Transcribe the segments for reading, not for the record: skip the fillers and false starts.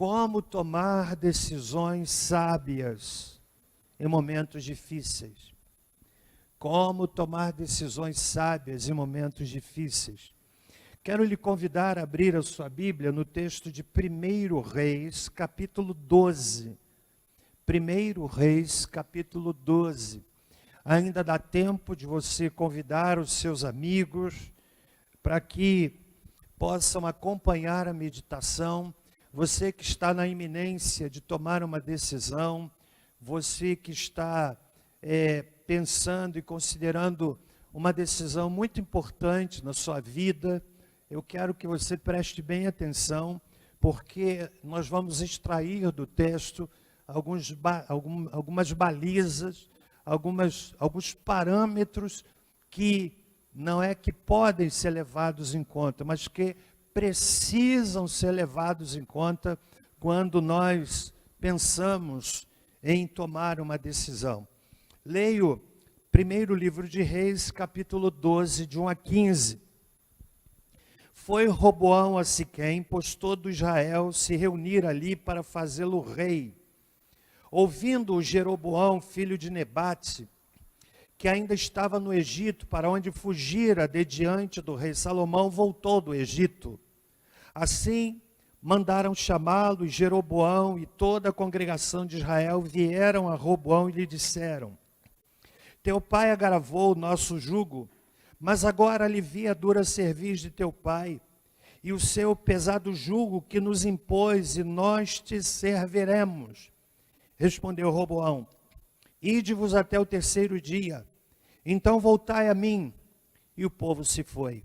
Como tomar decisões sábias em momentos difíceis. Como tomar decisões sábias em momentos difíceis. Quero lhe convidar a abrir a sua Bíblia no texto de 1 Reis, capítulo 12. 1 Reis, capítulo 12. Ainda dá tempo de você convidar os seus amigos para que possam acompanhar a meditação. Você que está na iminência de tomar uma decisão, você que está pensando e considerando uma decisão muito importante na sua vida, eu quero que você preste bem atenção, porque nós vamos extrair do texto algumas balizas, alguns parâmetros que não é que podem ser levados em conta, mas que precisam ser levados em conta quando nós pensamos em tomar uma decisão. Leio primeiro livro de Reis, capítulo 12, de 1 a 15. Foi Roboão a Siquém, pois todo Israel se reunir ali para fazê-lo rei. Ouvindo Jeroboão, filho de Nebate, que ainda estava no Egito, para onde fugira de diante do rei Salomão, voltou do Egito. Assim, mandaram chamá-lo, e Jeroboão e toda a congregação de Israel vieram a Roboão e lhe disseram: teu pai agravou o nosso jugo, mas agora alivia a dura cerviz de teu pai, e o seu pesado jugo que nos impôs, e nós te serviremos. Respondeu Roboão: ide-vos até o terceiro dia, então voltai a mim. E o povo se foi.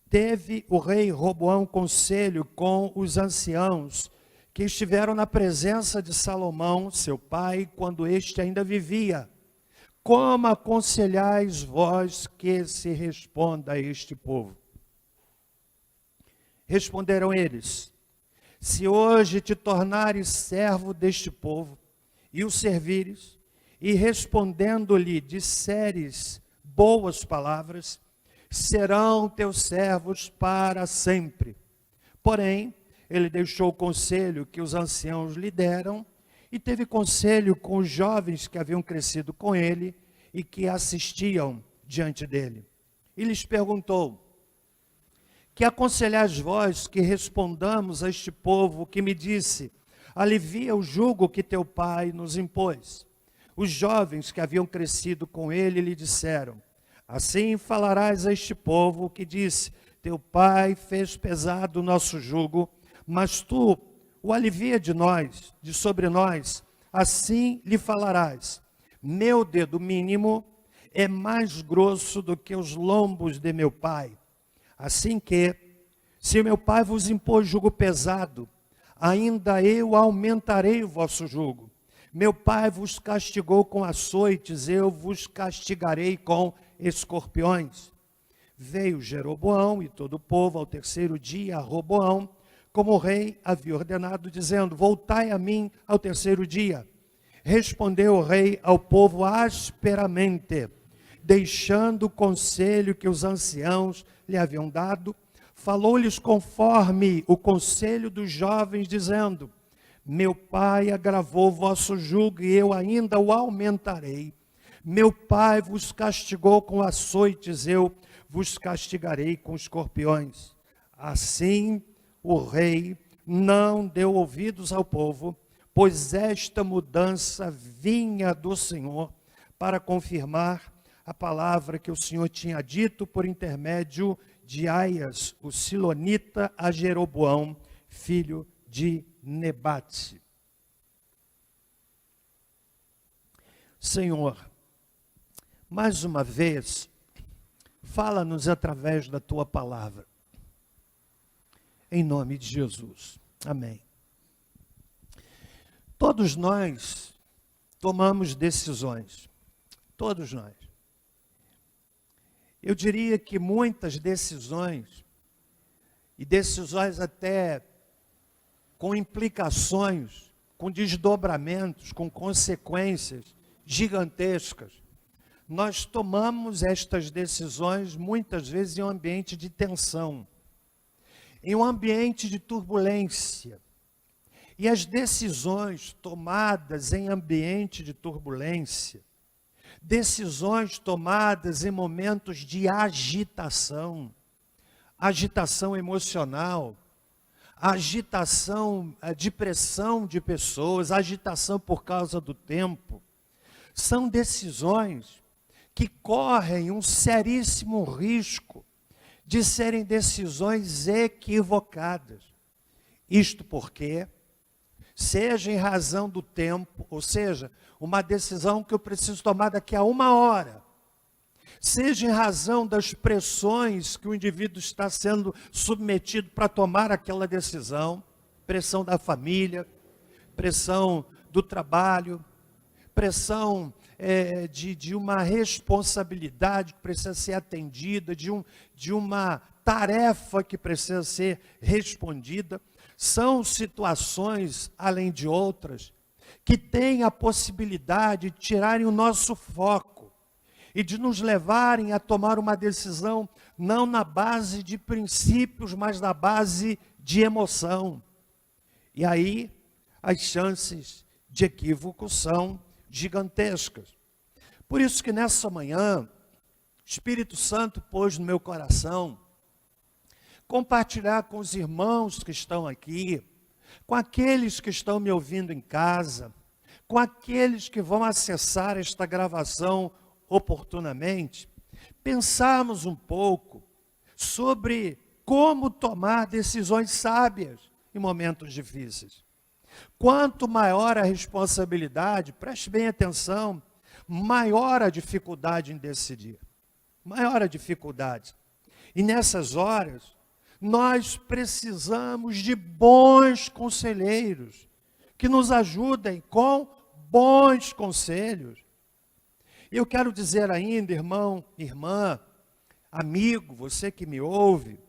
Teve o rei Roboão conselho com os anciãos que estiveram na presença de Salomão, seu pai, quando este ainda vivia. Como aconselhais vós que se responda a este povo? Responderam eles: se hoje te tornares servo deste povo e o servires, e respondendo-lhe disseres boas palavras, serão teus servos para sempre. Porém, ele deixou o conselho que os anciãos lhe deram, e teve conselho com os jovens que haviam crescido com ele e que assistiam diante dele. E lhes perguntou: que aconselhais vós que respondamos a este povo que me disse: alivia o jugo que teu pai nos impôs? Os jovens que haviam crescido com ele lhe disseram: assim falarás a este povo que disse: teu pai fez pesado o nosso jugo, mas tu o alivia de sobre nós. Assim lhe falarás: meu dedo mínimo é mais grosso do que os lombos de meu pai. Assim que, se meu pai vos impôs jugo pesado, ainda eu aumentarei o vosso jugo. Meu pai vos castigou com açoites, eu vos castigarei com escorpiões. Veio Jeroboão e todo o povo ao terceiro dia a Roboão, como o rei havia ordenado, dizendo: voltai a mim ao terceiro dia. Respondeu o rei ao povo asperamente, deixando o conselho que os anciãos lhe haviam dado, falou-lhes conforme o conselho dos jovens, dizendo: meu pai agravou o vosso jugo e eu ainda o aumentarei. Meu pai vos castigou com açoites, eu vos castigarei com escorpiões. Assim o rei não deu ouvidos ao povo, pois esta mudança vinha do Senhor para confirmar a palavra que o Senhor tinha dito por intermédio de Aias, o silonita, a Jeroboão, filho de Nebate. Senhor, mais uma vez, fala-nos através da tua palavra. Em nome de Jesus. Amém. Todos nós tomamos decisões. Todos nós. Eu diria que muitas decisões, e decisões até com implicações, com desdobramentos, com consequências gigantescas, nós tomamos estas decisões muitas vezes em um ambiente de tensão, em um ambiente de turbulência. E as decisões tomadas em ambiente de turbulência, decisões tomadas em momentos de agitação, agitação emocional, agitação, de pressão de pessoas, agitação por causa do tempo, são decisões que correm um seríssimo risco de serem decisões equivocadas. Isto porque, seja em razão do tempo, ou seja, uma decisão que eu preciso tomar daqui a 1 hora, seja em razão das pressões que o indivíduo está sendo submetido para tomar aquela decisão, pressão da família, pressão do trabalho, pressão de uma responsabilidade que precisa ser atendida, de uma tarefa que precisa ser respondida. São situações, além de outras, que têm a possibilidade de tirarem o nosso foco e de nos levarem a tomar uma decisão não na base de princípios, mas na base de emoção. E aí, as chances de equívoco são gigantescas. Por isso que nessa manhã, o Espírito Santo pôs no meu coração compartilhar com os irmãos que estão aqui, com aqueles que estão me ouvindo em casa, com aqueles que vão acessar esta gravação oportunamente, pensarmos um pouco sobre como tomar decisões sábias em momentos difíceis. Quanto maior a responsabilidade, preste bem atenção, maior a dificuldade em decidir. Maior a dificuldade. E nessas horas, nós precisamos de bons conselheiros, que nos ajudem com bons conselhos. Eu quero dizer ainda, irmão, irmã, amigo, você que me ouve,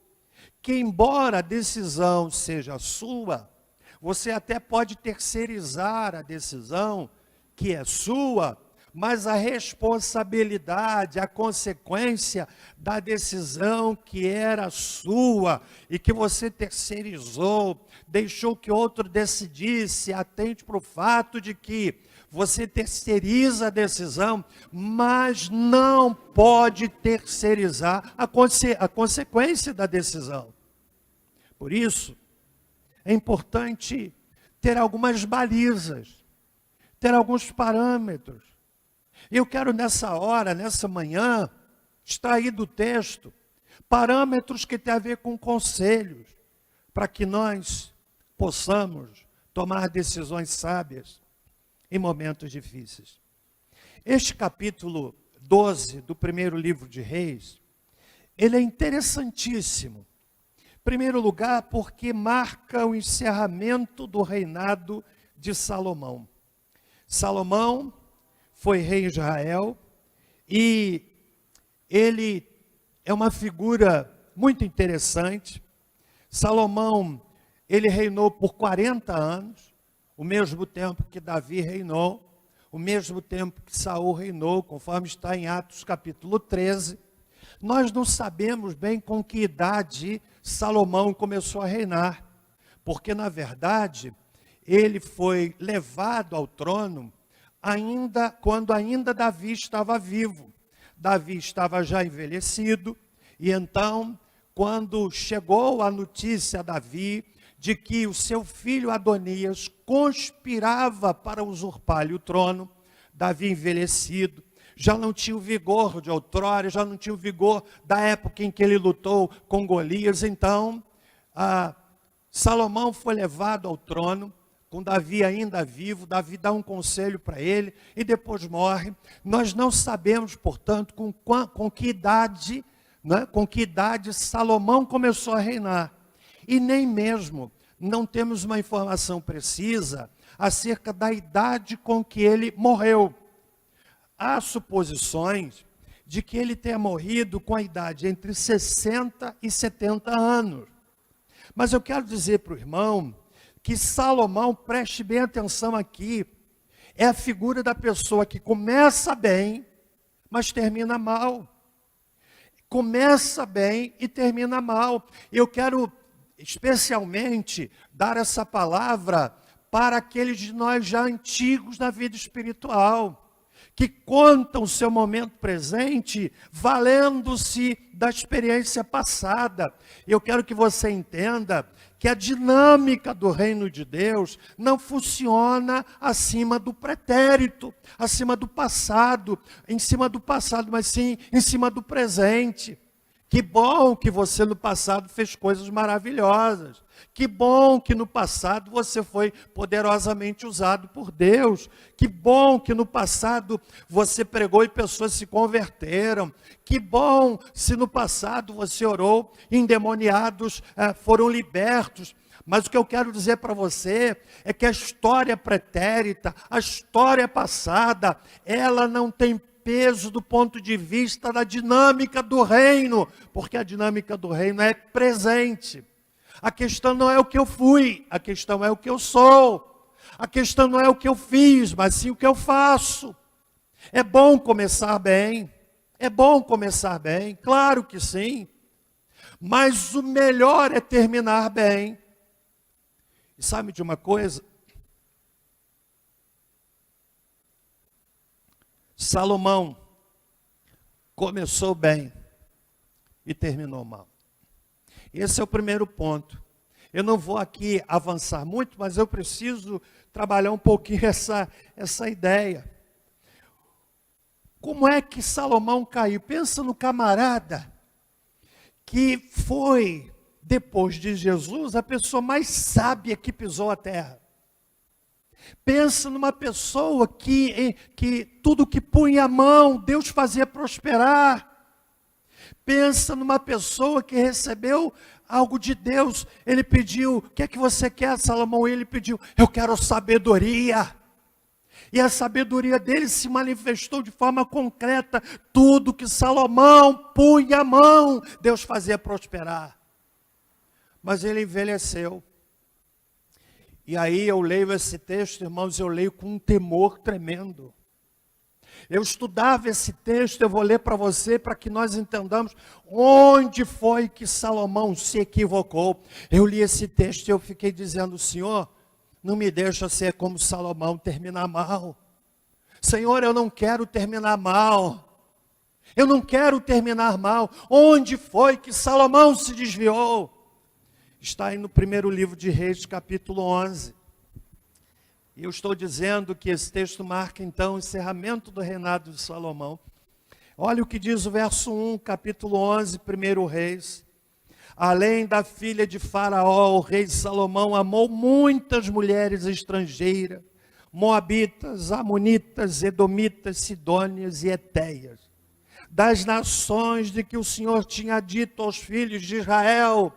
que embora a decisão seja sua, você até pode terceirizar a decisão que é sua, mas a responsabilidade, a consequência da decisão que era sua e que você terceirizou, deixou que outro decidisse, atente para o fato de que você terceiriza a decisão, mas não pode terceirizar a consequência da decisão. Por isso, é importante ter algumas balizas, ter alguns parâmetros. Eu quero nessa hora, nessa manhã, extrair do texto parâmetros que têm a ver com conselhos, para que nós possamos tomar decisões sábias em momentos difíceis. Este capítulo 12 do primeiro livro de Reis, ele é interessantíssimo. Em primeiro lugar, porque marca o encerramento do reinado de Salomão. Salomão foi rei de Israel e ele é uma figura muito interessante. Salomão, ele reinou por 40 anos, o mesmo tempo que Davi reinou, o mesmo tempo que Saul reinou, conforme está em Atos capítulo 13. Nós não sabemos bem com que idade Salomão começou a reinar, porque na verdade ele foi levado ao trono quando ainda Davi estava vivo. Davi estava já envelhecido, e então, quando chegou a notícia a Davi de que o seu filho Adonias conspirava para usurpar-lhe o trono, Davi envelhecido, já não tinha o vigor de outrora, já não tinha o vigor da época em que ele lutou com Golias. Então, Salomão foi levado ao trono, com Davi ainda vivo. Davi dá um conselho para ele e depois morre. Nós não sabemos, portanto, com que idade, né, com que idade Salomão começou a reinar. E nem mesmo não temos uma informação precisa acerca da idade com que ele morreu. Há suposições de que ele tenha morrido com a idade entre 60 e 70 anos. Mas eu quero dizer para o irmão que Salomão, preste bem atenção aqui, é a figura da pessoa que começa bem, mas termina mal. Começa bem e termina mal. Eu quero especialmente dar essa palavra para aqueles de nós já antigos na vida espiritual, que contam o seu momento presente, valendo-se da experiência passada. Eu quero que você entenda que a dinâmica do reino de Deus não funciona acima do pretérito, acima do passado, em cima do passado, mas sim em cima do presente. Que bom que você no passado fez coisas maravilhosas. Que bom que no passado você foi poderosamente usado por Deus. Que bom que no passado você pregou e pessoas se converteram. Que bom se no passado você orou e endemoniados foram libertos. Mas o que eu quero dizer para você é que a história pretérita, a história passada, ela não tem peso do ponto de vista da dinâmica do reino, porque a dinâmica do reino é presente. A questão não é o que eu fui, a questão é o que eu sou. A questão não é o que eu fiz, mas sim o que eu faço. É bom começar bem, claro que sim, mas o melhor é terminar bem. E sabe de uma coisa? Salomão começou bem e terminou mal. Esse é o primeiro ponto. Eu não vou aqui avançar muito, mas eu preciso trabalhar um pouquinho essa ideia. Como é que Salomão caiu? Pensa no camarada que foi, depois de Jesus, a pessoa mais sábia que pisou a terra. Pensa numa pessoa que tudo que punha a mão, Deus fazia prosperar. Pensa numa pessoa que recebeu algo de Deus. Ele pediu, o que é que você quer, Salomão? Ele pediu, eu quero sabedoria. E a sabedoria dele se manifestou de forma concreta. Tudo que Salomão punha a mão, Deus fazia prosperar. Mas ele envelheceu. E aí eu leio esse texto, irmãos, eu leio com um temor tremendo. Eu estudava esse texto, eu vou ler para você, para que nós entendamos onde foi que Salomão se equivocou. Eu li esse texto e eu fiquei dizendo, Senhor, não me deixa ser como Salomão, terminar mal. Senhor, eu não quero terminar mal. Eu não quero terminar mal. Onde foi que Salomão se desviou? Está aí no primeiro livro de Reis, capítulo 11. E eu estou dizendo que esse texto marca, então, o encerramento do reinado de Salomão. Olha o que diz o verso 1, capítulo 11, 1 Reis. Além da filha de Faraó, o rei Salomão amou muitas mulheres estrangeiras, moabitas, amonitas, edomitas, sidônias e etéias, das nações de que o Senhor tinha dito aos filhos de Israel,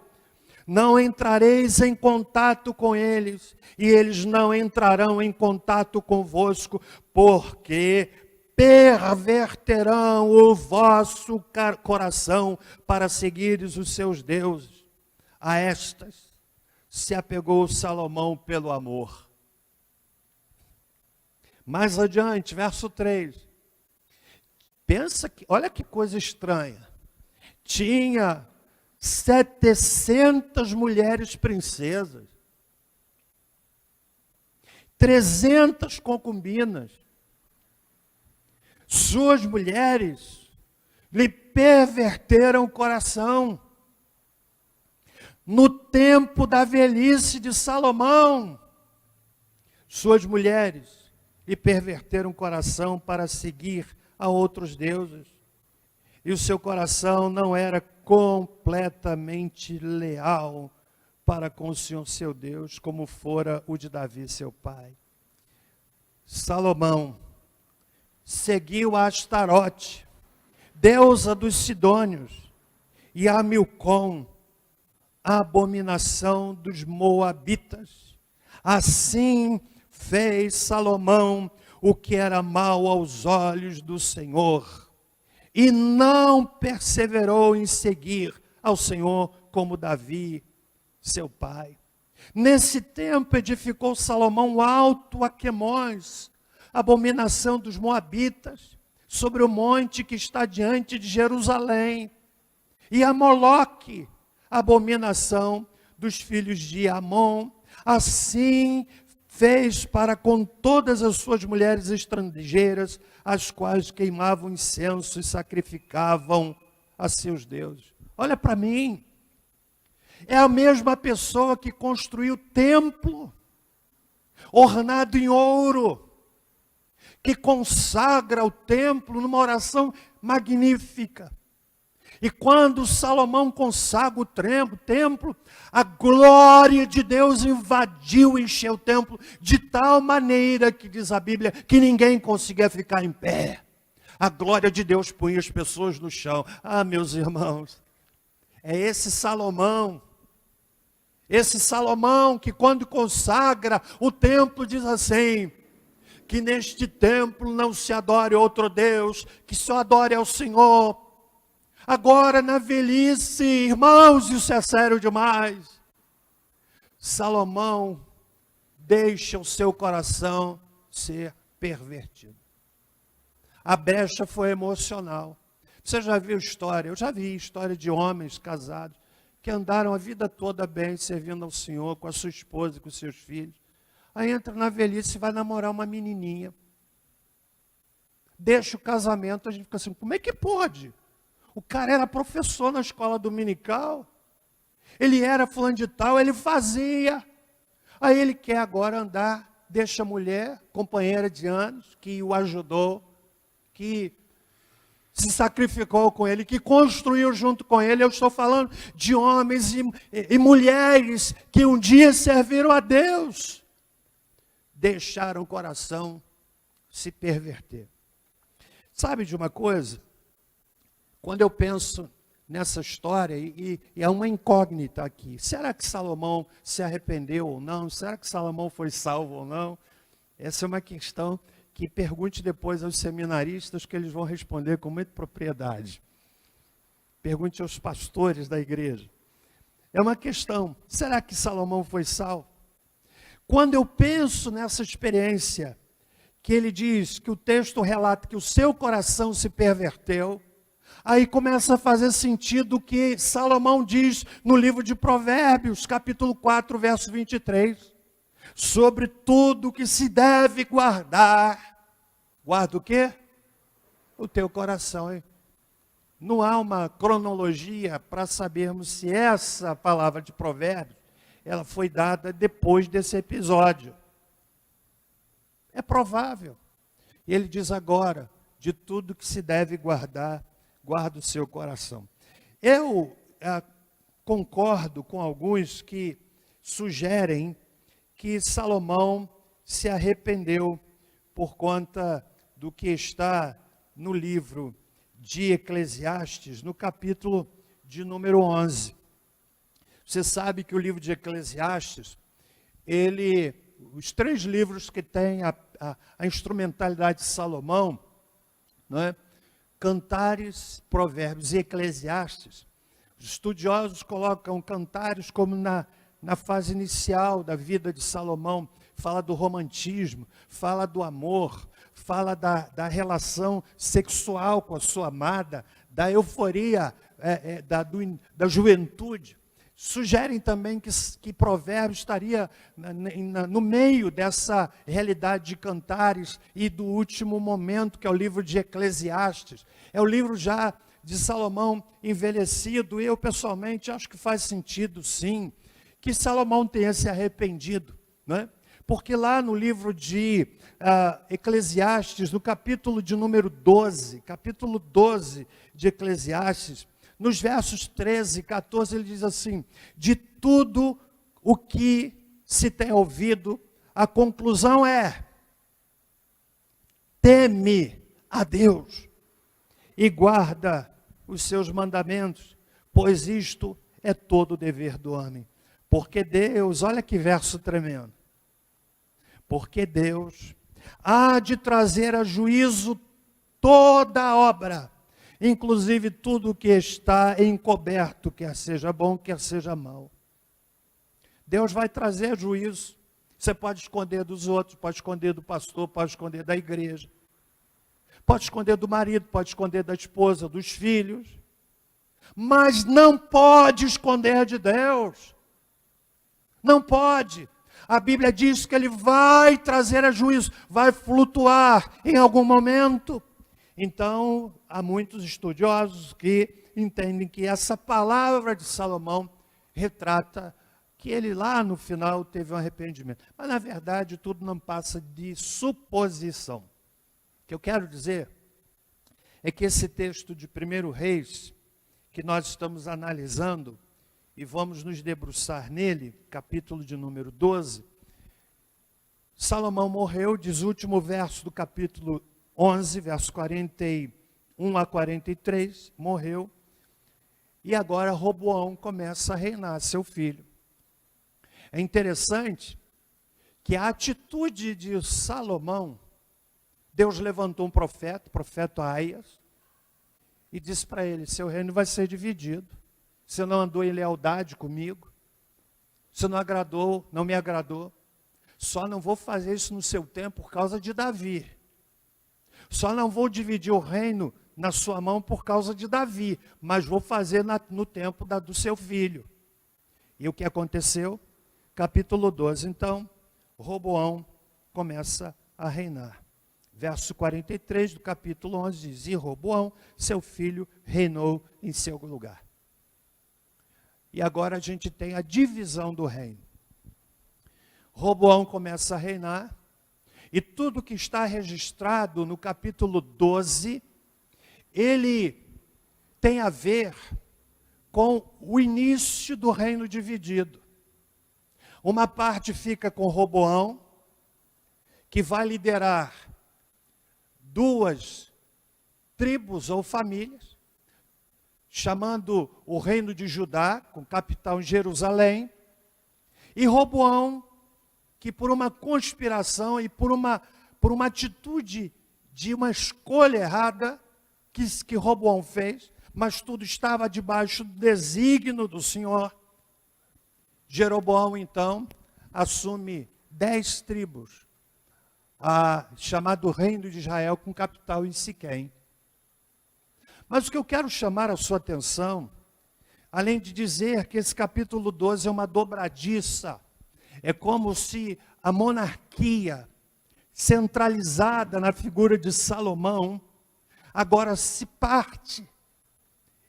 não entrareis em contato com eles, e eles não entrarão em contato convosco, porque perverterão o vosso coração para seguires os seus deuses. A estas se apegou Salomão pelo amor. Mais adiante, verso 3. Pensa que, olha que coisa estranha. Tinha 700 mulheres princesas, 300 concubinas. Suas mulheres lhe perverteram o coração. No tempo da velhice de Salomão, suas mulheres lhe perverteram o coração para seguir a outros deuses. E o seu coração não era completamente leal para com o Senhor seu Deus, como fora o de Davi, seu pai. Salomão seguiu a Astarote, deusa dos Sidônios, e a Milcom, a abominação dos Moabitas. Assim fez Salomão o que era mal aos olhos do Senhor, e não perseverou em seguir ao Senhor como Davi, seu pai. Nesse tempo edificou Salomão o alto Aquemós, abominação dos Moabitas, sobre o monte que está diante de Jerusalém, e a Moloque, abominação dos filhos de Amon. Assim fez para com todas as suas mulheres estrangeiras, as quais queimavam incenso e sacrificavam a seus deuses. Olha para mim, é a mesma pessoa que construiu o templo, ornado em ouro, que consagra o templo numa oração magnífica. E quando Salomão consagra o templo, a glória de Deus invadiu, encheu o templo, de tal maneira que, diz a Bíblia, que ninguém conseguia ficar em pé. A glória de Deus punha as pessoas no chão. Ah, meus irmãos, é esse Salomão que quando consagra o templo diz assim, que neste templo não se adore outro Deus, que só adore ao Senhor. Agora na velhice, irmãos, isso é sério demais. Salomão deixa o seu coração ser pervertido. A brecha foi emocional. Você já viu história? Eu já vi história de homens casados que andaram a vida toda bem, servindo ao Senhor, com a sua esposa, com os seus filhos. Aí entra na velhice e vai namorar uma menininha. Deixa o casamento, a gente fica assim, como é que pode? O cara era professor na escola dominical, ele era fulano de tal, ele fazia. Aí ele quer agora andar, deixa a mulher, companheira de anos, que o ajudou, que se sacrificou com ele, que construiu junto com ele. Eu estou falando de homens e mulheres que um dia serviram a Deus, deixaram o coração se perverter. Sabe de uma coisa? Quando eu penso nessa história, e é uma incógnita aqui, será que Salomão se arrependeu ou não? Será que Salomão foi salvo ou não? Essa é uma questão que pergunte depois aos seminaristas, que eles vão responder com muita propriedade. Pergunte aos pastores da igreja. É uma questão, será que Salomão foi salvo? Quando eu penso nessa experiência, que ele diz, que o texto relata que o seu coração se perverteu, aí começa a fazer sentido o que Salomão diz no livro de Provérbios, capítulo 4, verso 23. Sobre tudo que se deve guardar. Guarda o quê? O teu coração. Hein? Não há uma cronologia para sabermos se essa palavra de Provérbios, ela foi dada depois desse episódio. É provável. E ele diz agora, de tudo que se deve guardar, guarda o seu coração. Eu concordo com alguns que sugerem que Salomão se arrependeu por conta do que está no livro de Eclesiastes, no capítulo de número 11. Você sabe que o livro de Eclesiastes, os 3 livros que tem a instrumentalidade de Salomão, não é? Cantares, Provérbios e Eclesiastes, os estudiosos colocam Cantares como na fase inicial da vida de Salomão, fala do romantismo, fala do amor, fala da relação sexual com a sua amada, da euforia da juventude. Sugerem também que Provérbios estaria no meio dessa realidade de Cantares e do último momento, que é o livro de Eclesiastes. É o livro já de Salomão envelhecido, e eu pessoalmente acho que faz sentido sim, que Salomão tenha se arrependido, não é? Porque lá no livro de Eclesiastes, no capítulo de número 12, capítulo 12 de Eclesiastes, nos versos 13 e 14, ele diz assim, de tudo o que se tem ouvido, a conclusão é, teme a Deus e guarda os seus mandamentos, pois isto é todo o dever do homem. Porque Deus, olha que verso tremendo, porque Deus há de trazer a juízo toda a obra, inclusive tudo que está encoberto, quer seja bom, quer seja mal. Deus vai trazer juízo. Você pode esconder dos outros, pode esconder do pastor, pode esconder da igreja, pode esconder do marido, pode esconder da esposa, dos filhos, mas não pode esconder de Deus. Não pode. A Bíblia diz que ele vai trazer a juízo, vai flutuar em algum momento. Então, há muitos estudiosos que entendem que essa palavra de Salomão retrata que ele lá no final teve um arrependimento. Mas na verdade tudo não passa de suposição. O que eu quero dizer é que esse texto de 1 Reis, que nós estamos analisando, e vamos nos debruçar nele, capítulo de número 12, Salomão morreu, diz o último verso do capítulo 11, verso 41 a 43, morreu, e agora Roboão começa a reinar, seu filho. É interessante que a atitude de Salomão, Deus levantou um profeta, o profeta Aias, e disse para ele: seu reino vai ser dividido. Você não andou em lealdade comigo, você não me agradou, só não vou fazer isso no seu tempo por causa de Davi. Só não vou dividir o reino na sua mão por causa de Davi, mas vou fazer no tempo do seu filho. E o que aconteceu? Capítulo 12, então, Roboão começa a reinar. Verso 43 do capítulo 11 diz: e Roboão, seu filho, reinou em seu lugar. E agora a gente tem a divisão do reino. Roboão começa a reinar, e tudo que está registrado no capítulo 12, ele tem a ver com o início do reino dividido. Uma parte fica com Roboão, que vai liderar 2 tribos ou famílias, chamando o reino de Judá, com capital em Jerusalém, e Roboão, que por uma conspiração e por uma atitude de uma escolha errada que Roboão fez, mas tudo estava debaixo do desígnio do Senhor, Jeroboão, então, assume 10 tribos, chamado Reino de Israel, com capital em Siquém. Mas o que eu quero chamar a sua atenção, além de dizer que esse capítulo 12 é uma dobradiça, é como se a monarquia, centralizada na figura de Salomão, agora se parte.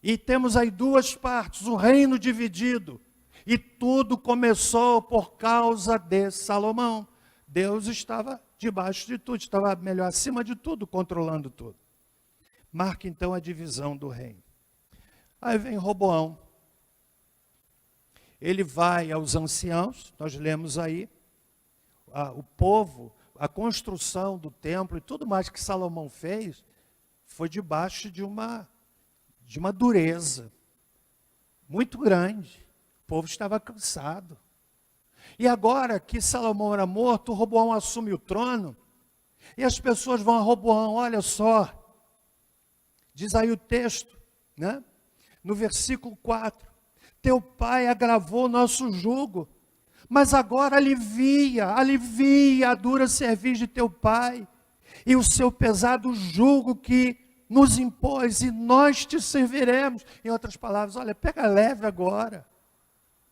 E temos aí 2 partes, o reino dividido. E tudo começou por causa de Salomão. Deus estava debaixo de tudo, estava melhor, acima de tudo, controlando tudo. Marca então a divisão do reino. Aí vem Roboão. Ele vai aos anciãos, nós lemos aí, o povo, a construção do templo e tudo mais que Salomão fez, foi debaixo de uma dureza muito grande. O povo estava cansado. E agora que Salomão era morto, Roboão assume o trono, e as pessoas vão a Roboão: olha só, diz aí o texto, né? No versículo 4, teu pai agravou o nosso jugo, mas agora alivia a dura cerviz de teu pai, e o seu pesado jugo que nos impôs, e nós te serviremos. Em outras palavras, olha, pega leve agora,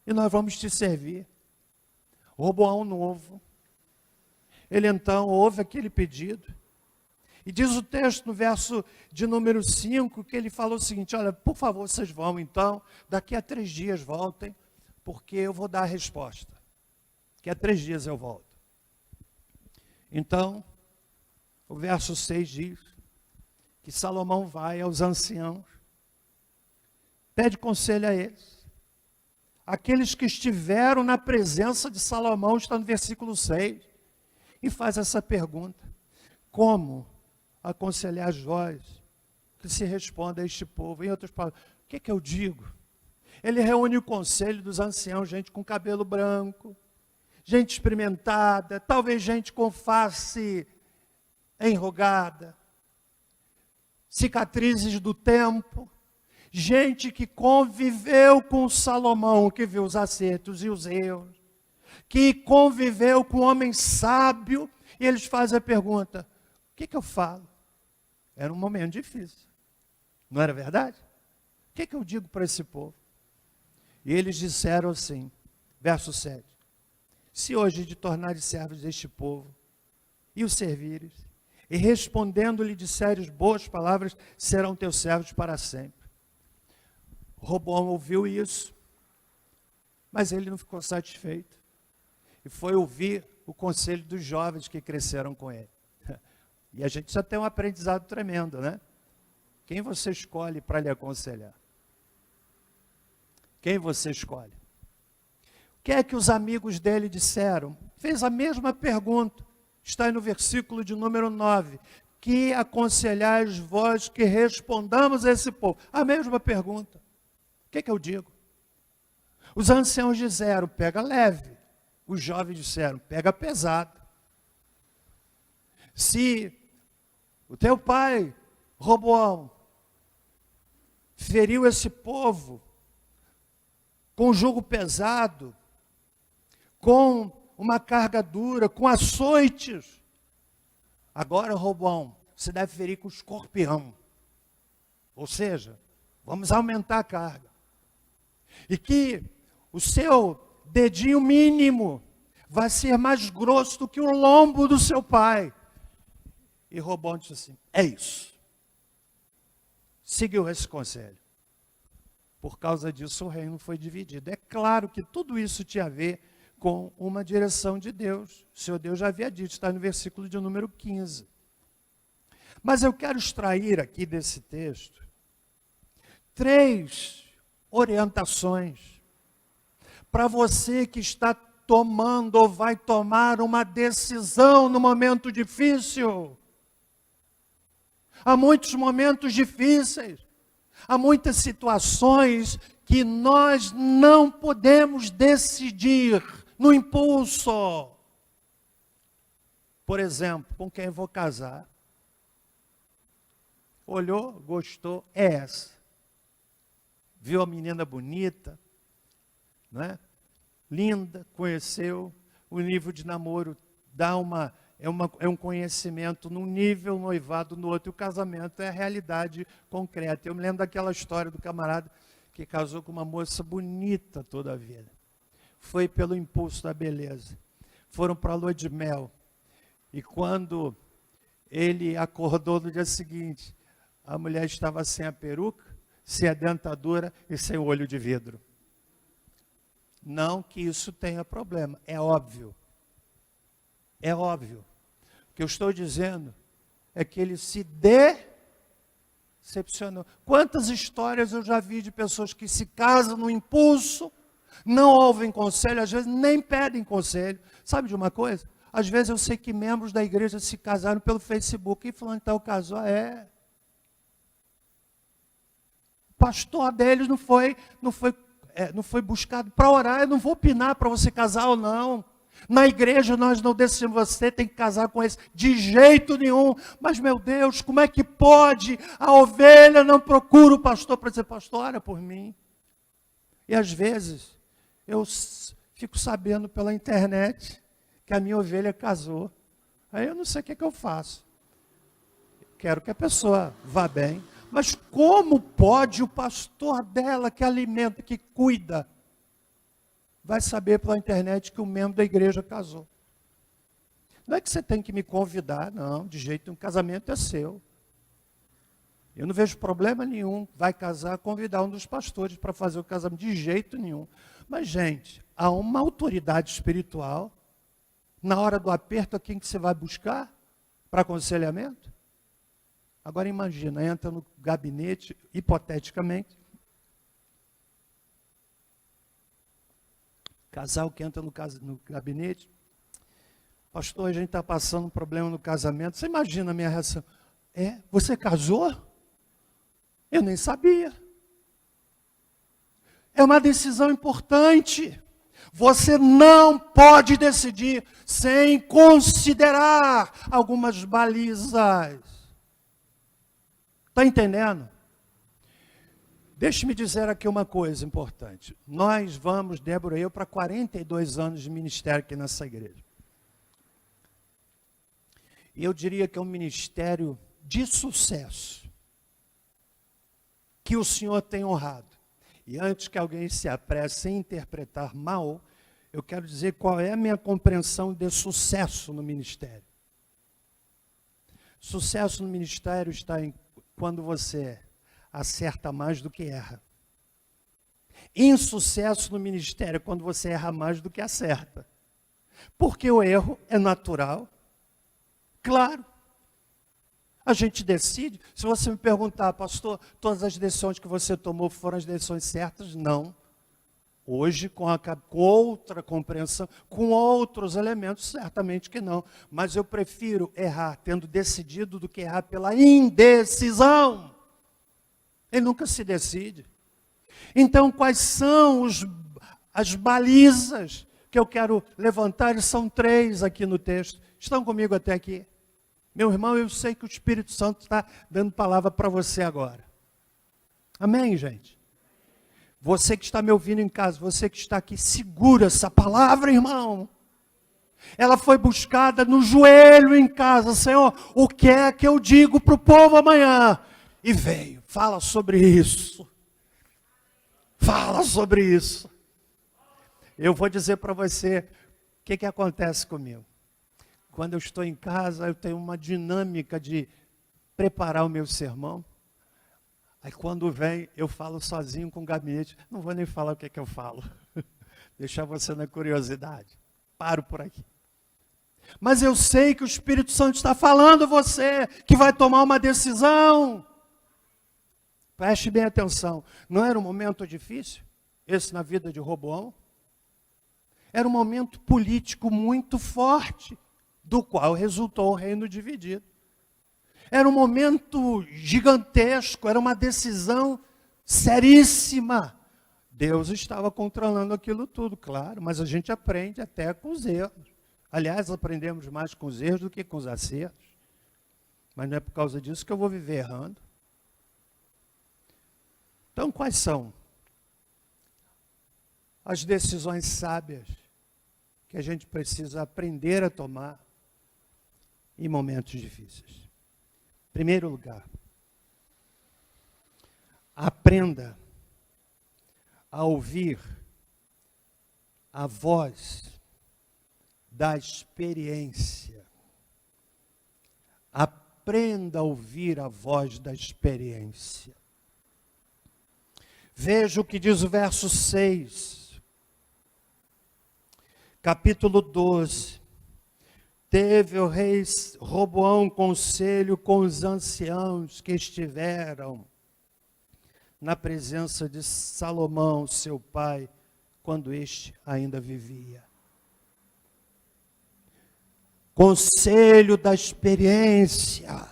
e nós vamos te servir. Roboão novo, ele então ouve aquele pedido, e diz o texto no verso de número 5, que ele falou o seguinte: olha, por favor, vocês vão então, daqui a 3 dias voltem, porque eu vou dar a resposta. Daqui a 3 dias eu volto. Então, o verso 6 diz que Salomão vai aos anciãos, pede conselho a eles. Aqueles que estiveram na presença de Salomão, está no versículo 6, e faz essa pergunta: como aconselhar vós que se responda a este povo? Em outras palavras, o que é que eu digo? Ele reúne o conselho dos anciãos, gente com cabelo branco, gente experimentada, talvez gente com face enrugada, cicatrizes do tempo, gente que conviveu com Salomão, que viu os acertos e os erros, que conviveu com um homem sábio, e eles fazem a pergunta: o que eu falo? Era um momento difícil, não era verdade? O que eu digo para esse povo? E eles disseram assim, verso 7: se hoje te tornares servos deste povo, e o servires, e respondendo-lhe disseres boas palavras, serão teus servos para sempre. Roboão ouviu isso, mas ele não ficou satisfeito, e foi ouvir o conselho dos jovens que cresceram com ele. E a gente já tem um aprendizado tremendo, né? Quem você escolhe para lhe aconselhar? Quem você escolhe? O que é que os amigos dele disseram? Fez a mesma pergunta. Está aí no versículo de número 9. Que aconselhais vós que respondamos a esse povo? A mesma pergunta. O que é que eu digo? Os anciãos disseram, pega leve. Os jovens disseram, pega pesado. Se o teu pai, Roboão, feriu esse povo com jugo pesado, com uma carga dura, com açoites, agora, Roboão, você deve ferir com escorpião. Ou seja, vamos aumentar a carga. E que o seu dedinho mínimo vai ser mais grosso do que o lombo do seu pai. E Roboão disse assim, é isso. Seguiu esse conselho. Por causa disso o reino foi dividido. É claro que tudo isso tinha a ver com uma direção de Deus. O Senhor Deus já havia dito, está no versículo de número 15. Mas eu quero extrair aqui desse texto 3 orientações para você que está tomando ou vai tomar uma decisão no momento difícil. Há muitos momentos difíceis, há muitas situações que nós não podemos decidir no impulso. Por exemplo, com quem eu vou casar? Olhou, gostou, é essa. Viu a menina bonita, não é? Linda, conheceu, o nível de namoro dá é um conhecimento num nível, noivado no outro, e o casamento é a realidade concreta. Eu me lembro daquela história do camarada que casou com uma moça bonita toda a vida. Foi pelo impulso da beleza. Foram para a lua de mel. E quando ele acordou no dia seguinte, a mulher estava sem a peruca, sem a dentadura e sem o olho de vidro. Não que isso tenha problema, é óbvio. É óbvio. O que eu estou dizendo é que ele se decepcionou. Quantas histórias eu já vi de pessoas que se casam no impulso, não ouvem conselho, às vezes nem pedem conselho. Sabe de uma coisa? Às vezes eu sei que membros da igreja se casaram pelo Facebook. E falando, então casou, o pastor deles não foi buscado para orar. Eu não vou opinar para você casar ou não. Na igreja nós não decidimos, você tem que casar com esse, de jeito nenhum. Mas meu Deus, como é que pode? A ovelha não procura o pastor para dizer, pastor, ora por mim. E às vezes eu fico sabendo pela internet que a minha ovelha casou. Aí eu não sei o que eu faço. Quero que a pessoa vá bem. Mas como pode o pastor dela que alimenta, que cuida, vai saber pela internet que um membro da igreja casou? Não é que você tem que me convidar, não, de jeito nenhum, casamento é seu. Eu não vejo problema nenhum, vai casar, convidar um dos pastores para fazer o casamento, de jeito nenhum. Mas, gente, há uma autoridade espiritual, na hora do aperto, a quem que você vai buscar para aconselhamento? Agora imagina, entra no gabinete, hipoteticamente, casal que entra no gabinete, pastor, a gente está passando um problema no casamento. Você imagina a minha reação? Você casou? Eu nem sabia. É uma decisão importante. Você não pode decidir sem considerar algumas balizas. Está entendendo? Deixe-me dizer aqui uma coisa importante. Nós vamos, Débora e eu, para 42 anos de ministério aqui nessa igreja. E eu diria que é um ministério de sucesso, que o Senhor tem honrado. E antes que alguém se apresse em interpretar mal, eu quero dizer qual é a minha compreensão de sucesso no ministério. Sucesso no ministério está em quando você acerta mais do que erra. Insucesso no ministério é quando você erra mais do que acerta. Porque o erro é natural. Claro. A gente decide. Se você me perguntar, pastor, todas as decisões que você tomou foram as decisões certas? Não. Hoje, com outra compreensão, com outros elementos, certamente que não. Mas eu prefiro errar tendo decidido do que errar pela indecisão. Ele nunca se decide. Então, quais são as balizas que eu quero levantar? E são 3 aqui no texto. Estão comigo até aqui? Meu irmão, eu sei que o Espírito Santo está dando palavra para você agora. Amém, gente? Você que está me ouvindo em casa, você que está aqui, segura essa palavra, irmão. Ela foi buscada no joelho em casa. Senhor, o que é que eu digo para o povo amanhã? E veio, fala sobre isso. Fala sobre isso. Eu vou dizer para você o que acontece comigo. Quando eu estou em casa, eu tenho uma dinâmica de preparar o meu sermão. Aí quando vem, eu falo sozinho com o gabinete. Não vou nem falar o que eu falo. Deixar você na curiosidade. Paro por aqui. Mas eu sei que o Espírito Santo está falando a você, que vai tomar uma decisão. Preste bem atenção. Não era um momento difícil, esse na vida de Roboão? Era um momento político muito forte, do qual resultou o reino dividido. Era um momento gigantesco, era uma decisão seríssima. Deus estava controlando aquilo tudo, claro, mas a gente aprende até com os erros. Aliás, aprendemos mais com os erros do que com os acertos. Mas não é por causa disso que eu vou viver errando. Então, quais são as decisões sábias que a gente precisa aprender a tomar em momentos difíceis? Em primeiro lugar, aprenda a ouvir a voz da experiência. Aprenda a ouvir a voz da experiência. Veja o que diz o verso 6, capítulo 12. Teve o rei Roboão conselho com os anciãos que estiveram na presença de Salomão, seu pai, quando este ainda vivia. Conselho da experiência.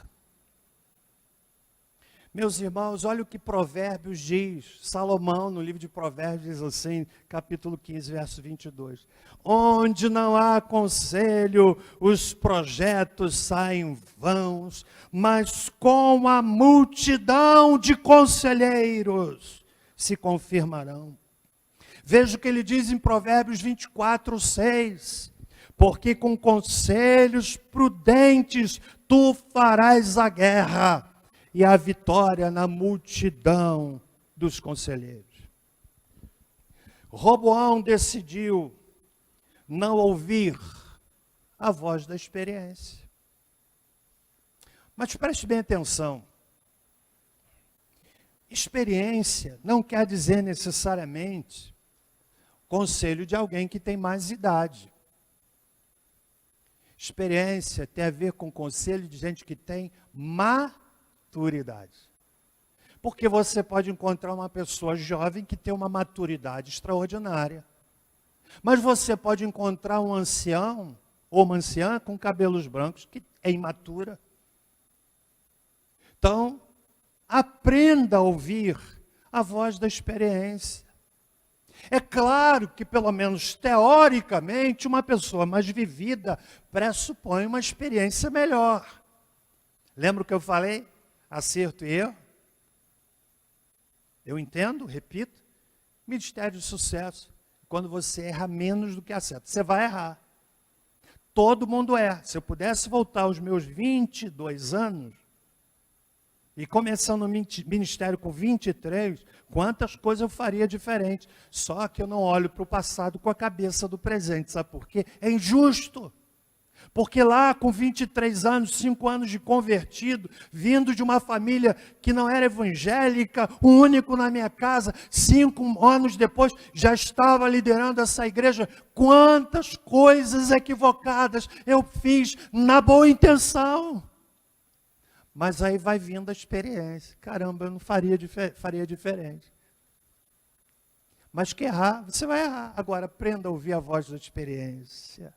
Meus irmãos, olha o que Provérbios diz. Salomão, no livro de Provérbios, diz assim, capítulo 15, verso 22. Onde não há conselho, os projetos saem vãos, mas com a multidão de conselheiros se confirmarão. Veja o que ele diz em Provérbios 24, 6. Porque com conselhos prudentes tu farás a guerra, e a vitória na multidão dos conselheiros. Roboão decidiu não ouvir a voz da experiência. Mas preste bem atenção. Experiência não quer dizer necessariamente conselho de alguém que tem mais idade. Experiência tem a ver com conselho de gente que tem maturidade. Porque você pode encontrar uma pessoa jovem que tem uma maturidade extraordinária. Mas você pode encontrar um ancião ou uma anciã com cabelos brancos que é imatura. Então, aprenda a ouvir a voz da experiência. É claro que, pelo menos teoricamente, uma pessoa mais vivida pressupõe uma experiência melhor. Lembra o que eu falei? Acerto e erro. Eu entendo, repito. Ministério de sucesso. Quando você erra menos do que acerta. Você vai errar. Todo mundo erra. Se eu pudesse voltar aos meus 22 anos, E começando o ministério com 23, quantas coisas eu faria diferente. Só que eu não olho para o passado com a cabeça do presente. Sabe por quê? É injusto. Porque lá com 23 anos, 5 anos de convertido, vindo de uma família que não era evangélica, o único na minha casa, 5 anos depois, já estava liderando essa igreja. Quantas coisas equivocadas eu fiz na boa intenção. Mas aí vai vindo a experiência. Caramba, eu não faria diferente. Mas que errar, você vai errar. Agora, aprenda a ouvir a voz da experiência.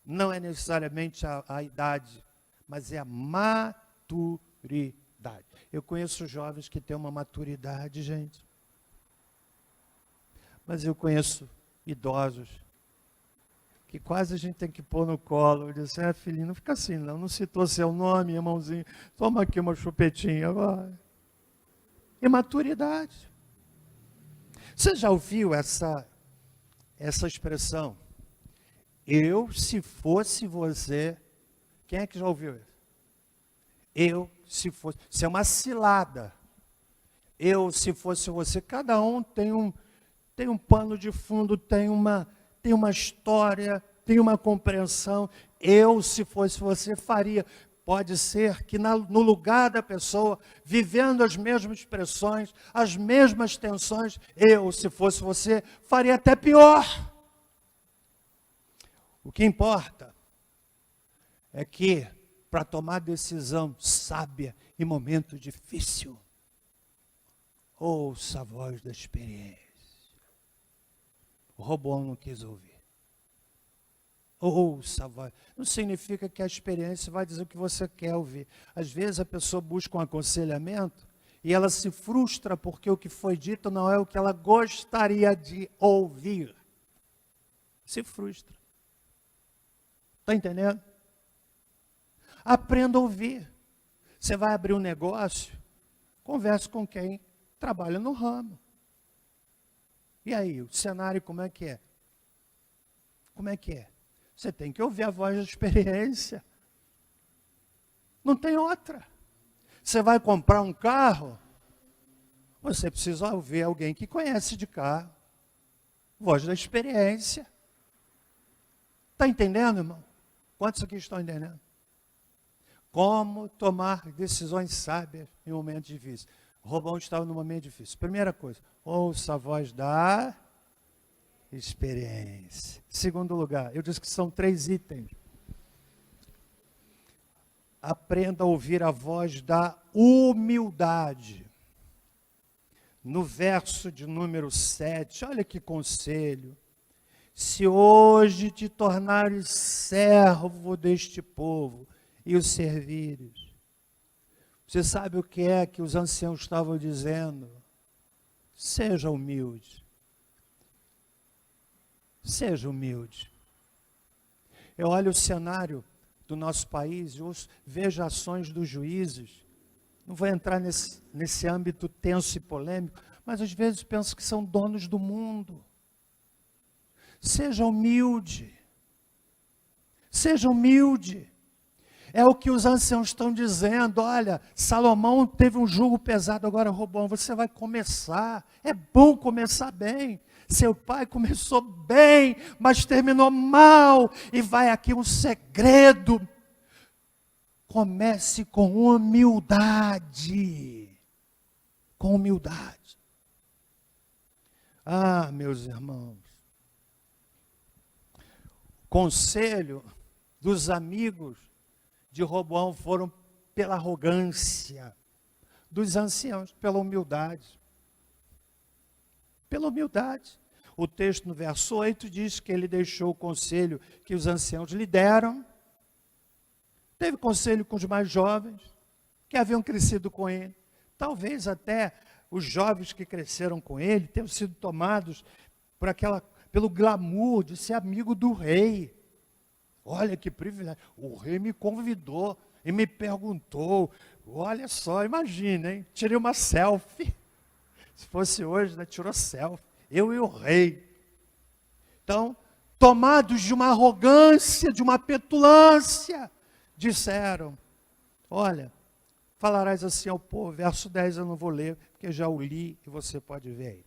Não é necessariamente a idade, mas é a maturidade. Eu conheço jovens que têm uma maturidade, gente. Mas eu conheço idosos que quase a gente tem que pôr no colo. Eu disse, filhinho, não fica assim não citou seu nome, irmãozinho, toma aqui uma chupetinha, vai. Imaturidade. Você já ouviu essa expressão? Eu, se fosse você, quem é que já ouviu isso? Eu, se fosse, isso é uma cilada. Eu, se fosse você, cada um tem um pano de fundo, tem uma história, tem uma compreensão. Eu, se fosse você, faria. Pode ser que no lugar da pessoa, vivendo as mesmas expressões, as mesmas tensões, eu, se fosse você, faria até pior. O que importa é que, para tomar decisão sábia em momento difícil, ouça a voz da experiência. O Roboão não quis ouvir. Ouça a voz. Não significa que a experiência vai dizer o que você quer ouvir. Às vezes a pessoa busca um aconselhamento e ela se frustra porque o que foi dito não é o que ela gostaria de ouvir. Se frustra. Está entendendo? Aprenda a ouvir. Você vai abrir um negócio, converse com quem trabalha no ramo. E aí, o cenário como é que é? Como é que é? Você tem que ouvir a voz da experiência. Não tem outra. Você vai comprar um carro, você precisa ouvir alguém que conhece de carro. Voz da experiência. Está entendendo, irmão? Quantos aqui estão entendendo? Como tomar decisões sábias em momentos difíceis. Roboão estava num momento difícil. Primeira coisa, ouça a voz da experiência. Segundo lugar, eu disse que são 3 itens. Aprenda a ouvir a voz da humildade. No verso de número 7, olha que conselho. Se hoje te tornares servo deste povo e o servires. Você sabe o que é que os anciãos estavam dizendo? Seja humilde. Seja humilde. Eu olho o cenário do nosso país e vejo ações dos juízes. Não vou entrar nesse âmbito tenso e polêmico, mas às vezes penso que são donos do mundo. Seja humilde. Seja humilde. É o que os anciãos estão dizendo. Olha, Salomão teve um jugo pesado, agora Roboão, você vai começar. É bom começar bem. Seu pai começou bem, mas terminou mal. E vai aqui um segredo. Comece com humildade. Com humildade. Ah, meus irmãos. Conselho dos amigos de Roboão foram pela arrogância, dos anciãos pela humildade. Pela humildade. O texto no verso 8 diz que ele deixou o conselho que os anciãos lhe deram. Teve conselho com os mais jovens, que haviam crescido com ele. Talvez até os jovens que cresceram com ele tenham sido tomados pelo glamour de ser amigo do rei. Olha que privilégio. O rei me convidou e me perguntou. Olha só, imagina, hein? Tirei uma selfie. Se fosse hoje, né? Tirou selfie. Eu e o rei. Então, tomados de uma arrogância, de uma petulância, disseram, olha, falarás assim ao povo. Verso 10 eu não vou ler, porque já o li e você pode ver aí.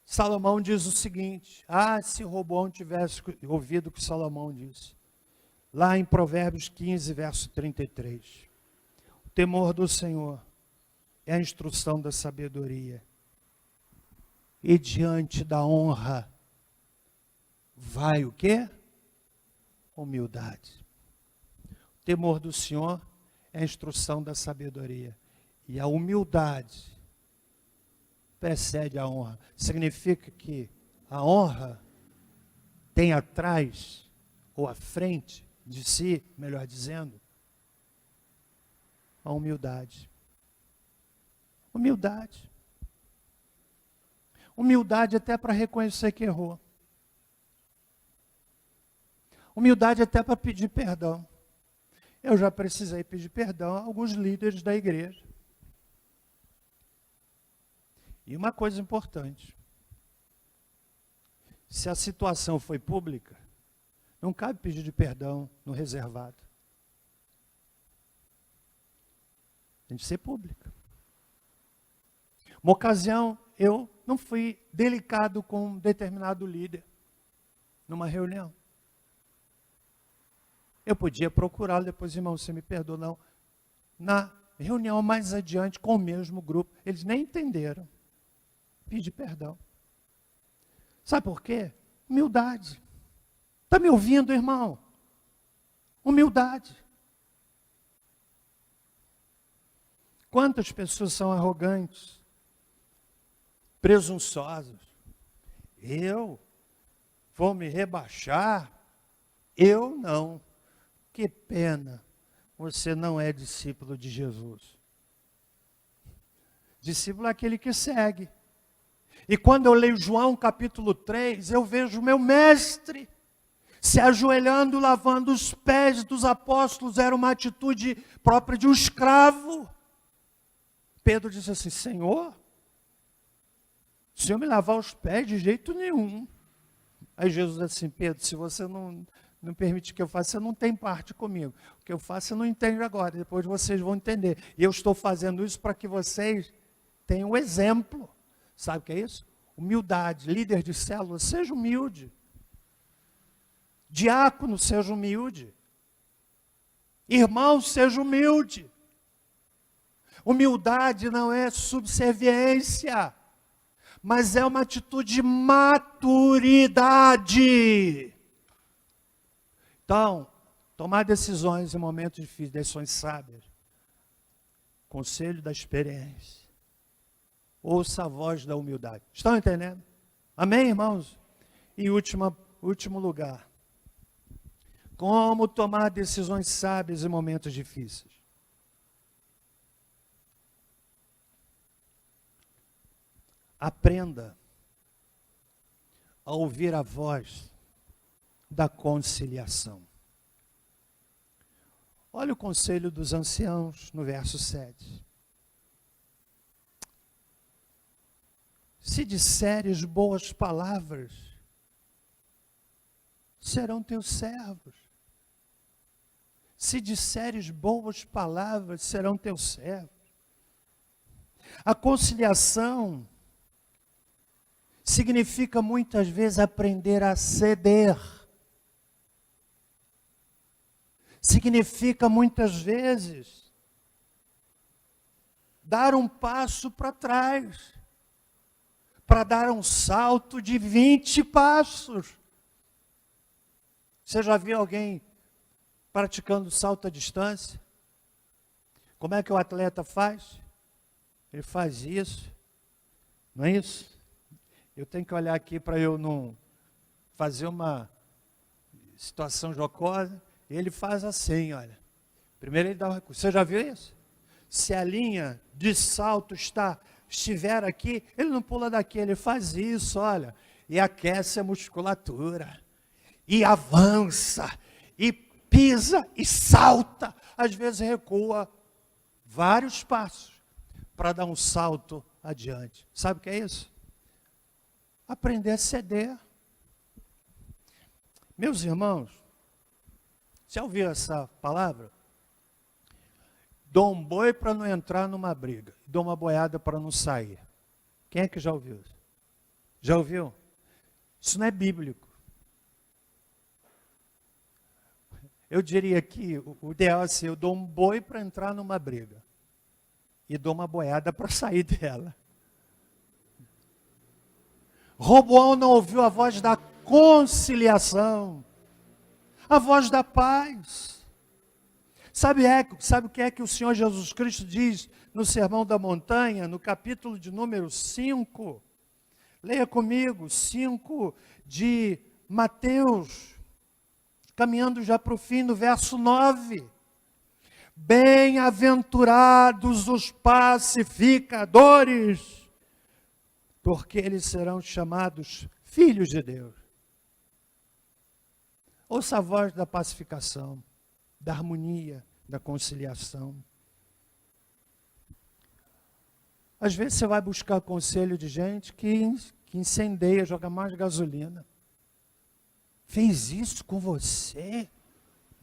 Salomão diz o seguinte: se Roboão tivesse ouvido o que Salomão disse. Lá em Provérbios 15, verso 33. O temor do Senhor é a instrução da sabedoria. E diante da honra vai o quê? Humildade. O temor do Senhor é a instrução da sabedoria. E a humildade precede a honra. Significa que a honra tem atrás, ou à frente de si, melhor dizendo, a humildade. Humildade. Humildade até para reconhecer que errou. Humildade até para pedir perdão. Eu já precisei pedir perdão a alguns líderes da igreja. E uma coisa importante: se a situação foi pública, não cabe pedir de perdão no reservado. Tem de ser pública. Uma ocasião, eu não fui delicado com um determinado líder numa reunião. Eu podia procurá-lo depois, irmão, você me perdoa, não. Na reunião mais adiante, com o mesmo grupo, eles nem entenderam. Pedi perdão. Sabe por quê? Humildade. Está me ouvindo, irmão? Humildade. Quantas pessoas são arrogantes, presunçosas? Eu vou me rebaixar? Eu não. Que pena, você não é discípulo de Jesus. Discípulo é aquele que segue. E quando eu leio João capítulo 3, eu vejo o meu mestre se ajoelhando, lavando os pés dos apóstolos. Era uma atitude própria de um escravo. Pedro disse assim: Senhor, o Senhor me lavar os pés de jeito nenhum. Aí Jesus disse assim: Pedro, se você não permite que eu faça, você não tem parte comigo. O que eu faço você não entende agora, depois vocês vão entender. E eu estou fazendo isso para que vocês tenham um exemplo. Sabe o que é isso? Humildade. Líder de célula, seja humilde. Diácono, seja humilde. Irmão, seja humilde. Humildade não é subserviência, mas é uma atitude de maturidade. Então, tomar decisões em momentos difíceis, decisões sábias. Conselho da experiência. Ouça a voz da humildade. Estão entendendo? Amém, irmãos? E último lugar. Como tomar decisões sábias em momentos difíceis. Aprenda a ouvir a voz da conciliação. Olha o conselho dos anciãos no verso 7. Se disseres boas palavras, serão teus servos. Se disseres boas palavras, serão teus servos. A conciliação significa muitas vezes aprender a ceder. Significa muitas vezes dar um passo para trás, para dar um salto de 20 passos. Você já viu alguém praticando salto à distância? Como é que o atleta faz? Ele faz isso, não é isso? Eu tenho que olhar aqui para eu não fazer uma situação jocosa. Ele faz assim, olha. Primeiro ele dá um recurso. Você já viu isso? Se a linha de salto estiver aqui, ele não pula daqui, ele faz isso, olha. E aquece a musculatura. E avança. E pisa e salta. Às vezes recua vários passos para dar um salto adiante. Sabe o que é isso? Aprender a ceder. Meus irmãos, já ouviu essa palavra? Dou um boi para não entrar numa briga. Dou uma boiada para não sair. Quem é que já ouviu isso? Já ouviu? Isso não é bíblico. Eu diria que o ideal é assim, eu dou um boi para entrar numa briga. E dou uma boiada para sair dela. Roboão não ouviu a voz da conciliação, a voz da paz. Sabe o que é que o Senhor Jesus Cristo diz no Sermão da Montanha, no capítulo de número 5? Leia comigo, 5 de Mateus, caminhando já para o fim, no verso 9. Bem-aventurados os pacificadores, porque eles serão chamados filhos de Deus. Ouça a voz da pacificação, da harmonia, da conciliação. Às vezes você vai buscar conselho de gente que incendeia, joga mais gasolina. Fez isso com você?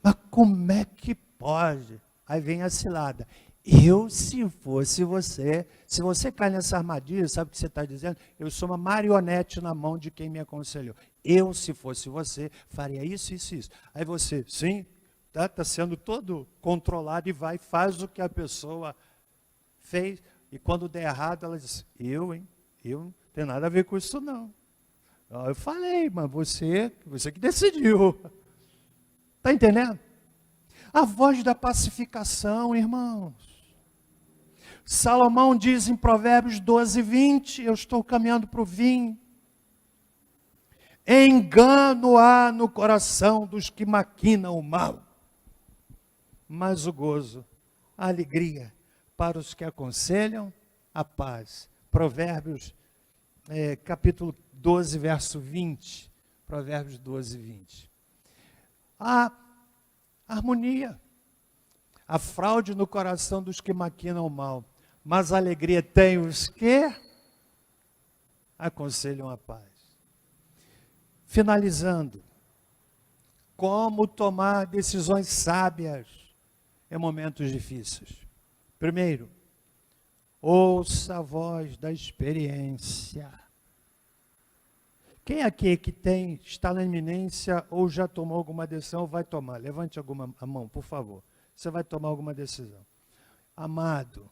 Mas como é que pode? Aí vem a cilada. Eu, se fosse você, se você cai nessa armadilha, sabe o que você está dizendo? Eu sou uma marionete na mão de quem me aconselhou. Eu, se fosse você, faria isso, isso, isso. Aí você, sim, está sendo todo controlado e vai, faz o que a pessoa fez. E quando der errado, ela diz, eu não tenho nada a ver com isso não. Eu falei, mas você que decidiu. Está entendendo? A voz da pacificação, irmãos. Salomão diz em Provérbios 12, 20, eu estou caminhando para o fim. Engano há no coração dos que maquinam o mal, mas o gozo, a alegria para os que aconselham a paz. Provérbios, capítulo 12, verso 20. Provérbios 12, 20. A harmonia, a fraude no coração dos que maquinam o mal, mas a alegria tem os que aconselham a paz. Finalizando, como tomar decisões sábias em momentos difíceis. Primeiro, ouça a voz da experiência. Quem aqui que está na iminência ou já tomou alguma decisão, vai tomar? Levante a mão, por favor. Você vai tomar alguma decisão. Amado,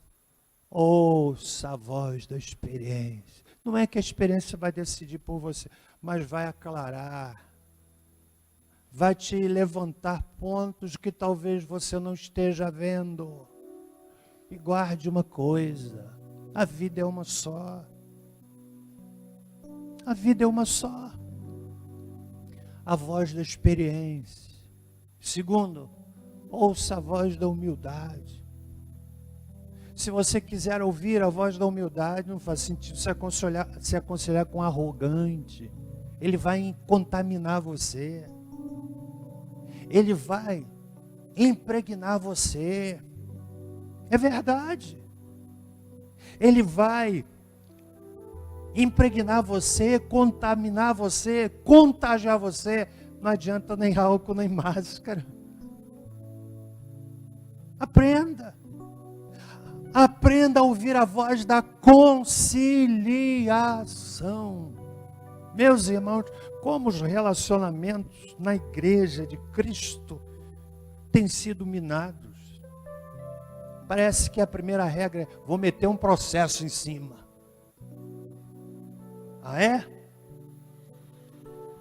ouça a voz da experiência. Não é que a experiência vai decidir por você, mas vai aclarar. Vai te levantar pontos que talvez você não esteja vendo. E guarde uma coisa, a vida é uma só. A vida é uma só. A voz da experiência. Segundo, ouça a voz da humildade. Se você quiser ouvir a voz da humildade, não faz sentido se aconselhar com um arrogante. Ele vai contaminar você. Ele vai impregnar você. É verdade. Ele vai impregnar você, contaminar você, contagiar você. Não adianta nem álcool, nem máscara. Aprenda. Aprenda a ouvir a voz da conciliação. Meus irmãos, como os relacionamentos na igreja de Cristo têm sido minados. Parece que a primeira regra é, vou meter um processo em cima. Ah, é?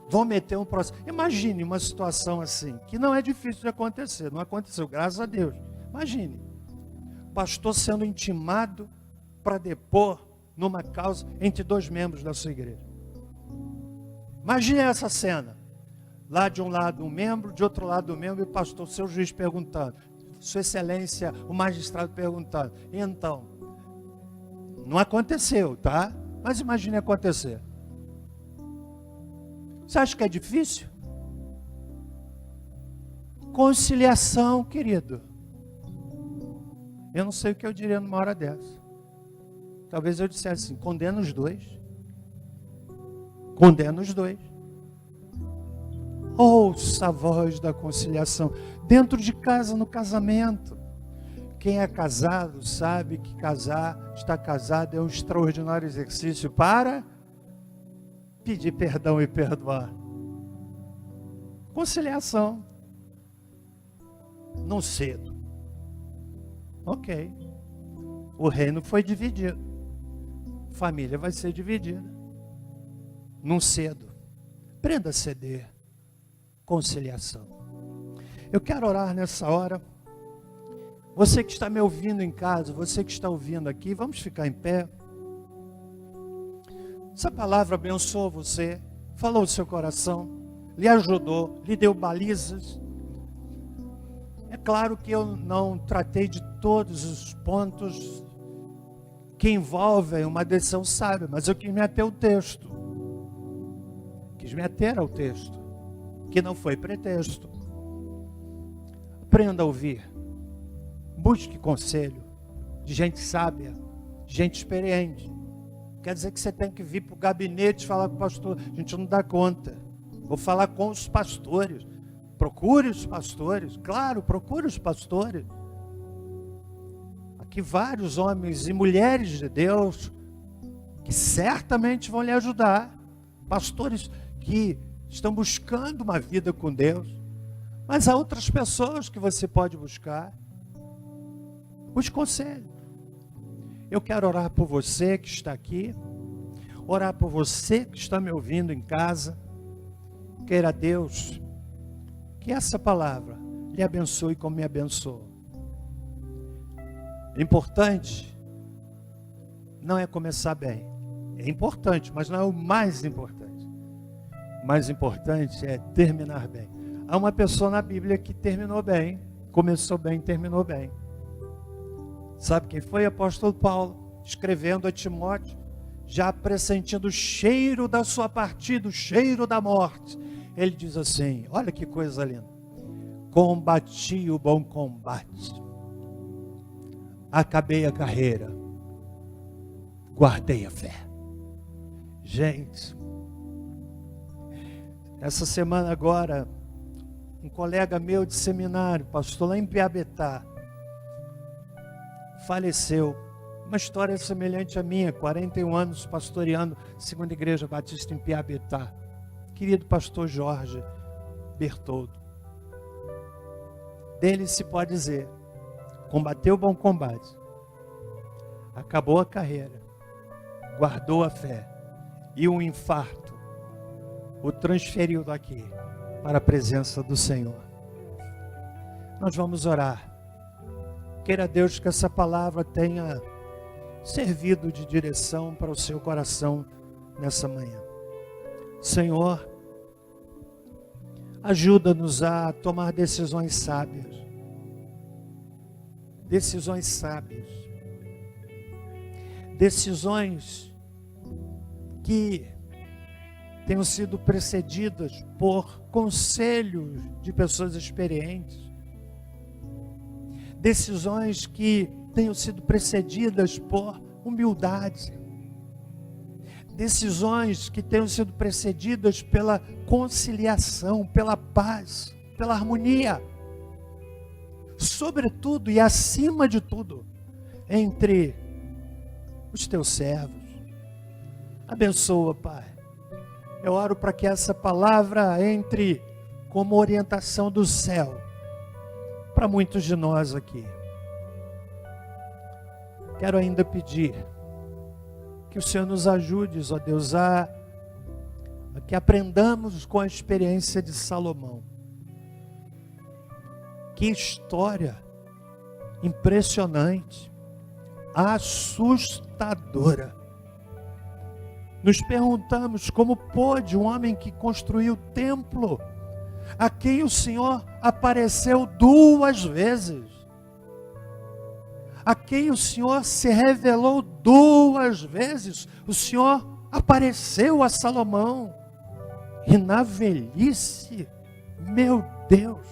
Vou meter um processo. Imagine uma situação assim, que não é difícil de acontecer. Não aconteceu, graças a Deus. Imagine. Pastor sendo intimado para depor numa causa entre dois membros da sua igreja. Imagine essa cena. Lá de um lado um membro, de outro lado um membro, e o pastor, seu juiz perguntando. Sua excelência, o magistrado perguntando. Então, não aconteceu, tá? Mas imagine acontecer. Você acha que é difícil? Conciliação, querido. Eu não sei o que eu diria numa hora dessa. Talvez eu dissesse assim, condena os dois. Condena os dois. Ouça a voz da conciliação. Dentro de casa, no casamento. Quem é casado sabe que estar casado é um extraordinário exercício para pedir perdão e perdoar. Conciliação. Não cedo. Ok. O reino foi dividido. Família vai ser dividida. Não cedo. Aprenda a ceder. Conciliação. Eu quero orar nessa hora. Você que está me ouvindo em casa, você que está ouvindo aqui, vamos ficar em pé. Essa palavra abençoou você, falou o seu coração, lhe ajudou, lhe deu balizas. É claro que eu não tratei de todos os pontos que envolvem uma decisão sábia, mas eu quis me ater ao texto. Quis me ater ao texto, que não foi pretexto. Aprenda a ouvir. Busque conselho de gente sábia, de gente experiente. Quer dizer que você tem que vir para o gabinete e falar com o pastor. A gente não dá conta. Vou falar com os pastores. Procure os pastores. Claro, procure os pastores. Aqui vários homens e mulheres de Deus que certamente vão lhe ajudar. Pastores que estão buscando uma vida com Deus. Mas há outras pessoas que você pode buscar. Os conselhos. Eu quero orar por você que está aqui, orar por você que está me ouvindo em casa. Queira Deus que essa palavra lhe abençoe como me abençoou. Importante não é começar bem. É importante, mas não é o mais importante. O mais importante é terminar bem. Há uma pessoa na Bíblia que terminou bem, começou bem, terminou bem. Sabe quem foi? O apóstolo Paulo, escrevendo a Timóteo, já pressentindo o cheiro da sua partida, o cheiro da morte. Ele diz assim, olha que coisa linda. Combati o bom combate. Acabei a carreira. Guardei a fé. Gente, essa semana agora, um colega meu de seminário, pastor lá em Piabetá, faleceu. Uma história semelhante à minha, 41 anos pastoreando Segunda Igreja Batista em Piabetá. Querido pastor Jorge Bertoldo. Dele se pode dizer, combateu o bom combate, acabou a carreira, guardou a fé, e um infarto o transferiu daqui para a presença do Senhor. Nós vamos orar. Queira Deus que essa palavra tenha servido de direção para o seu coração nessa manhã. Senhor, ajuda-nos a tomar decisões sábias. Decisões sábias. Decisões que tenham sido precedidas por conselhos de pessoas experientes. Decisões que tenham sido precedidas por humildade. Decisões que tenham sido precedidas pela conciliação, pela paz, pela harmonia. Sobretudo e acima de tudo, entre os teus servos. Abençoa, Pai. Eu oro para que essa palavra entre como orientação do céu para muitos de nós aqui. Quero ainda pedir que o Senhor nos ajude, ó Deus, a que aprendamos com a experiência de Salomão. Que história impressionante, assustadora. Nos perguntamos como pôde um homem que construiu o templo, a quem o Senhor apareceu 2 vezes, a quem o Senhor se revelou 2 vezes, o Senhor apareceu a Salomão, e na velhice, meu Deus,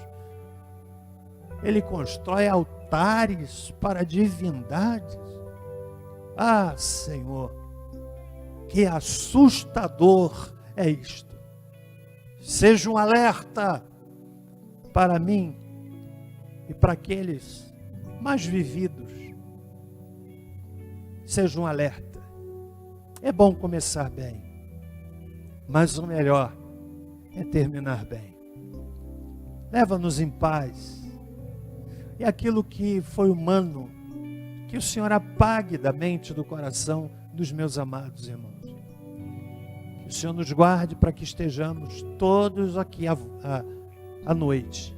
ele constrói altares para divindades. Ah, Senhor, que assustador é isto. Seja um alerta para mim e para aqueles mais vividos. Seja um alerta. É bom começar bem, mas o melhor é terminar bem. Leva-nos em paz. E aquilo que foi humano, que o Senhor apague da mente e do coração dos meus amados irmãos. Que o Senhor nos guarde para que estejamos todos aqui à noite,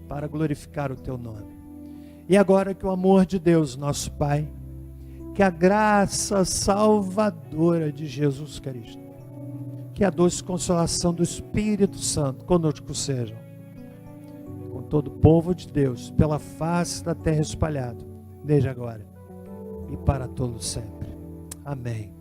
para glorificar o Teu nome. E agora que o amor de Deus, nosso Pai, que a graça salvadora de Jesus Cristo, que a doce consolação do Espírito Santo conosco sejam, com todo o povo de Deus, pela face da terra espalhado, desde agora e para todo sempre. Amém.